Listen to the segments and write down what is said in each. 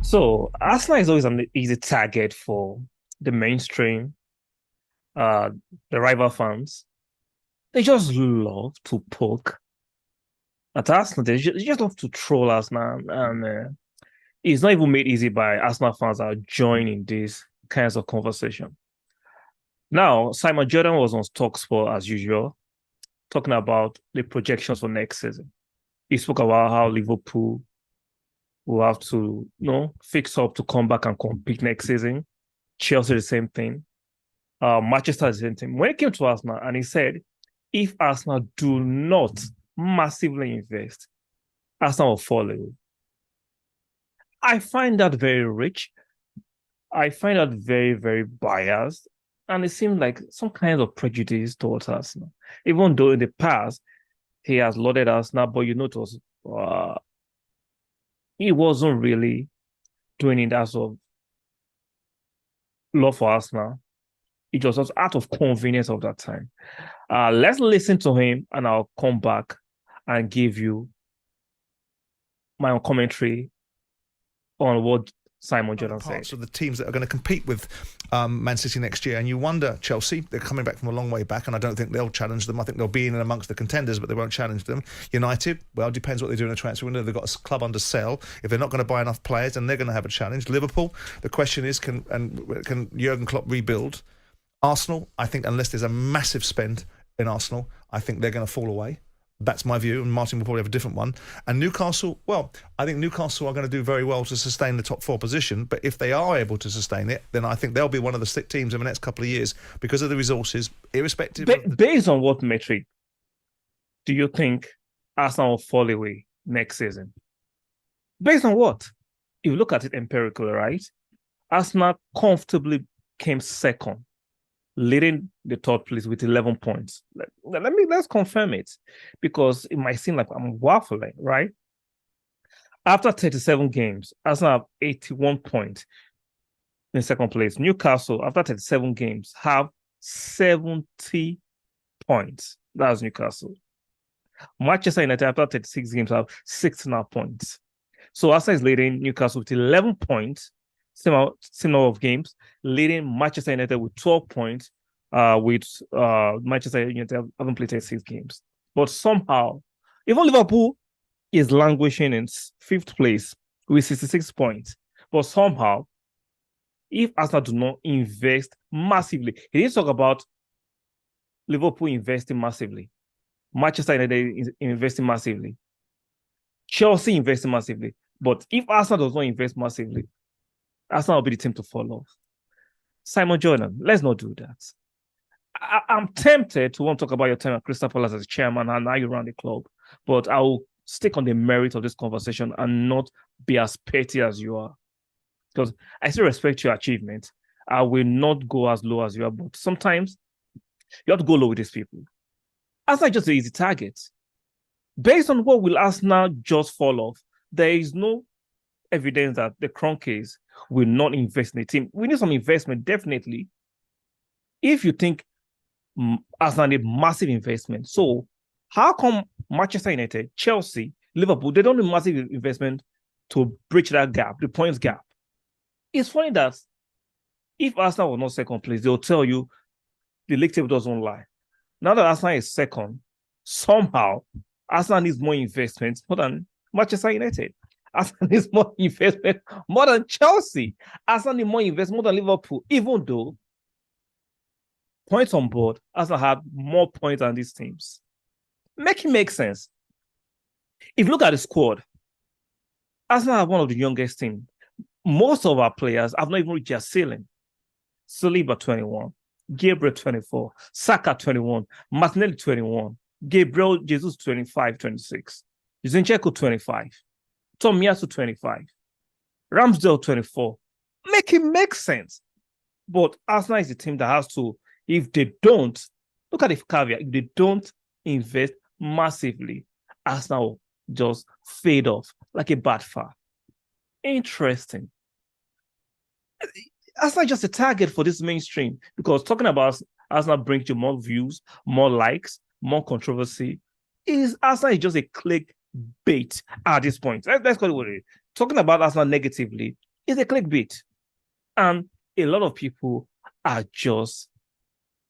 So Arsenal is always an easy target for the mainstream, uh, the rival fans. They just love to poke at Arsenal. They just love to troll Arsenal, and it's not even made easy by Arsenal fans that are joining these kinds of conversation. Now, Simon Jordan was on Talksports as usual, talking about the projections for next season. He spoke about how Liverpool will have to, fix up to come back and compete next season. Chelsea the same thing. Manchester the same thing. When it came to Arsenal, and he said, if Arsenal do not massively invest, Arsenal will fall away. I find that very rich. I find that very, very biased. And it seems like some kind of prejudice towards Arsenal. Even though in the past, he has lauded Arsenal, but he wasn't really doing it as of love for Arsenal. It was just out of convenience of that time. Let's listen to him, and I'll come back and give you my own commentary on what Simon Other Jordan parts said. of the teams that are going to compete with Man City next year, and you wonder, Chelsea, they're coming back from a long way back, and I don't think they'll challenge them. I think they'll be in and amongst the contenders, but they won't challenge them. United, well, it depends what they do in the transfer window. They've got a club under sale. If they're not going to buy enough players, then they're going to have a challenge. Liverpool, the question is, can Jurgen Klopp rebuild? Arsenal, I think unless there's a massive spend in Arsenal, I think they're going to fall away. That's my view, and Martin will probably have a different one. And Newcastle, well, I think Newcastle are going to do very well to sustain the top four position, but if they are able to sustain it, then I think they'll be one of the stick teams in the next couple of years because of the resources, irrespective of Based on what metric do you think Arsenal will fall away next season? Based on what? If you look at it empirically, right? Arsenal comfortably came second, leading the third place with 11 points. Let's confirm it, because it might seem like I'm waffling, right? After 37 games, Arsenal have 81 points in second place. Newcastle, after 37 games, have 70 points. That's Newcastle. Manchester United, after 36 games, have 69 points. So Arsenal is leading Newcastle with 11 points, same number of games, leading Manchester United with 12 points, with Manchester United haven't played 36 games. But somehow, even Liverpool is languishing in fifth place with 66 points. But somehow, if Arsenal do not invest massively, he didn't talk about Liverpool investing massively, Manchester United is investing massively, Chelsea investing massively. But if Arsenal does not invest massively, Arsenal will be the team to follow. Simon Jordan, let's not do that. I'm tempted to want to talk about your time at Crystal Palace as chairman and how you run the club, but I will stick on the merit of this conversation and not be as petty as you are. Because I still respect your achievement. I will not go as low as you are, but sometimes you have to go low with these people. Arsenal is just an easy target. Based on what will Arsenal just fall off, there is no evidence that the Kroenkes will not invest in the team. We need some investment, definitely. If you think Arsenal need massive investment, so how come Manchester United, Chelsea, Liverpool, they don't need massive investment to bridge that gap, the points gap? It's funny that if Arsenal was not second place, they'll tell you the league table doesn't lie. Now that Arsenal is second, somehow Arsenal needs more investment more than Manchester United. Arsenal needs more investment more than Chelsea. Arsenal needs more investment more than Liverpool, even though points on board, Arsenal had more points than these teams. Make it make sense. If you look at the squad, Arsenal have one of the youngest teams. Most of our players have not even reached their ceiling. Saliba 21, Gabriel 24, Saka 21, Martinelli 21, Gabriel Jesus 25, 26, Zinchenko 25, Tomiyasu 25, Ramsdale 24. Make it make sense. But Arsenal is the team that has to, if they don't, look at the caveat, if they don't invest massively, Arsenal will just fade off like a bad fire. Interesting. Arsenal is just a target for this mainstream, because talking about Arsenal brings you more views, more likes, more controversy. Arsenal is just a clickbait at this point. Let's call it what it is. Talking about Arsenal negatively It's a clickbait. And a lot of people are just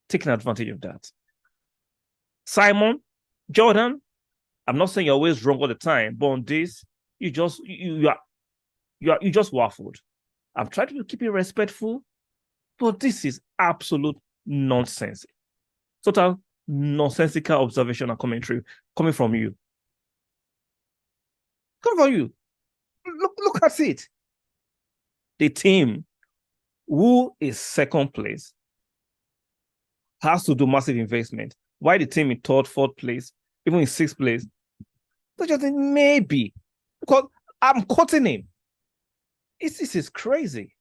taking advantage of that. Simon, Jordan, I'm not saying you're always wrong all the time, but on this, you just waffled. I'm trying to keep it respectful, but this is absolute nonsense. Total nonsensical observation and commentary coming from you. Come from you. Look at it. The team who is second place has to do massive investment. Why the team in third, fourth place, even in sixth place, they just think maybe, because I'm quoting him. This is crazy.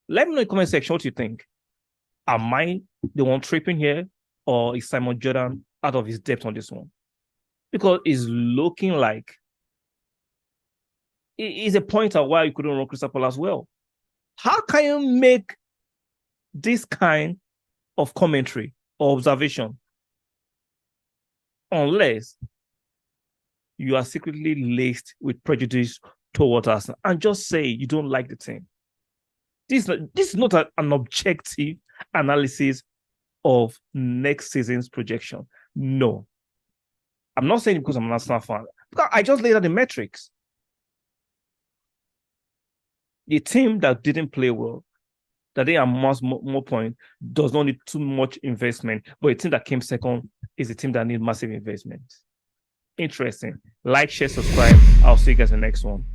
Let me know in the comment section what you think. Am I the one tripping here, or is Simon Jordan out of his depth on this one? Because it's looking like it is a point at why you couldn't run Crystal Palace well. How can you make this kind of commentary or observation unless you are secretly laced with prejudice towards us and just say you don't like the team? This is not an objective analysis of next season's projection. No. I'm not saying it because I'm an Arsenal fan. Because I just laid out the metrics. The team that didn't play well, that they amass more points, does not need too much investment. But a team that came second is a team that needs massive investment. Interesting. Like, share, subscribe. I'll see you guys in the next one.